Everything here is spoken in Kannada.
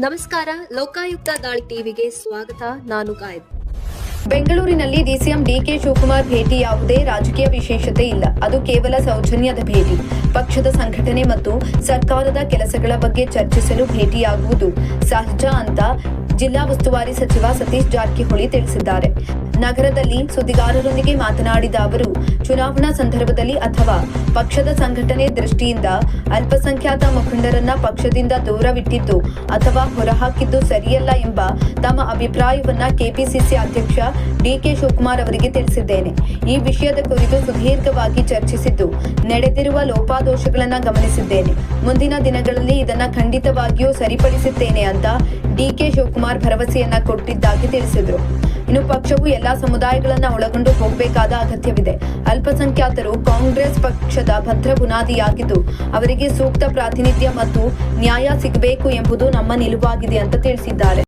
ನಮಸ್ಕಾರ, ಲೋಕಾಯುಕ್ತ ದಾಳಿ ಟಿವಿಗೆ ಸ್ವಾಗತ. ನಾನು ಗಾಯದ್. ಬೆಂಗಳೂರಿನಲ್ಲಿ ಡಿಸಿಎಂ ಡಿಕೆ ಶಿವಕುಮಾರ್ ಭೇಟಿ ಯಾವುದೇ ರಾಜಕೀಯ ವಿಶೇಷತೆ ಇಲ್ಲ. ಅದು ಕೇವಲ ಸೌಜನ್ಯದ ಭೇಟಿ. ಪಕ್ಷದ ಸಂಘಟನೆ ಮತ್ತು ಸರ್ಕಾರದ ಕೆಲಸಗಳ ಬಗ್ಗೆ ಚರ್ಚಿಸಲು ಭೇಟಿಯಾಗುವುದು ಸಹಜ ಅಂತ ಜಿಲ್ಲಾ ಉಸ್ತುವಾರಿ ಸಚಿವ ಸತೀಶ್ ಜಾರಕಿಹೊಳಿ ತಿಳಿಸಿದ್ದಾರೆ. ನಗರದಲ್ಲಿ ಸುದ್ದಿಗಾರರೊಂದಿಗೆ ಮಾತನಾಡಿದ ಅವರು, ಚುನಾವಣಾ ಸಂದರ್ಭದಲ್ಲಿ ಅಥವಾ ಪಕ್ಷದ ಸಂಘಟನೆ ದೃಷ್ಟಿಯಿಂದ ಅಲ್ಪಸಂಖ್ಯಾತ ಮುಖಂಡರನ್ನ ಪಕ್ಷದಿಂದ ದೂರವಿಟ್ಟಿದ್ದು ಅಥವಾ ಹೊರಹಾಕಿದ್ದು ಸರಿಯಲ್ಲ ಎಂಬ ತಮ್ಮ ಅಭಿಪ್ರಾಯವನ್ನ ಕೆಪಿಸಿಸಿ ಅಧ್ಯಕ್ಷ ಡಿಕೆ ಶಿವಕುಮಾರ್ ಅವರಿಗೆ ತಿಳಿಸಿದ್ದೇನೆ. ಈ ವಿಷಯದ ಕುರಿತು ಸುದೀರ್ಘವಾಗಿ ಚರ್ಚಿಸಿದ್ದು, ನಡೆದಿರುವ ಲೋಪದೋಷಗಳನ್ನು ಗಮನಿಸಿದ್ದೇನೆ. ಮುಂದಿನ ದಿನಗಳಲ್ಲಿ ಇದನ್ನ ಖಂಡಿತವಾಗಿಯೂ ಸರಿಪಡಿಸುತ್ತೇನೆ ಅಂತ ಡಿಕೆ ಶಿವಕುಮಾರ್ ಭರವಸೆಯನ್ನ ಕೊಟ್ಟಿದ್ದಾಗಿ ತಿಳಿಸಿದರು. ಇನ್ನು ಪಕ್ಷವು ಎಲ್ಲಾ ಸಮುದಾಯಗಳನ್ನ ಒಳಗೊಂಡು ಹೋಗಬೇಕಾದ ಅಗತ್ಯವಿದೆ. ಅಲ್ಪಸಂಖ್ಯಾತರು ಕಾಂಗ್ರೆಸ್ ಪಕ್ಷದ ಭದ್ರ ಬುನಾದಿಯಾಗಿದ್ದು, ಅವರಿಗೆ ಸೂಕ್ತ ಪ್ರಾತಿನಿಧ್ಯ ಮತ್ತು ನ್ಯಾಯ ಸಿಗಬೇಕು ಎಂಬುದು ನಮ್ಮ ನಿಲುವಾಗಿದೆ ಅಂತ ತಿಳಿಸಿದ್ದಾರೆ.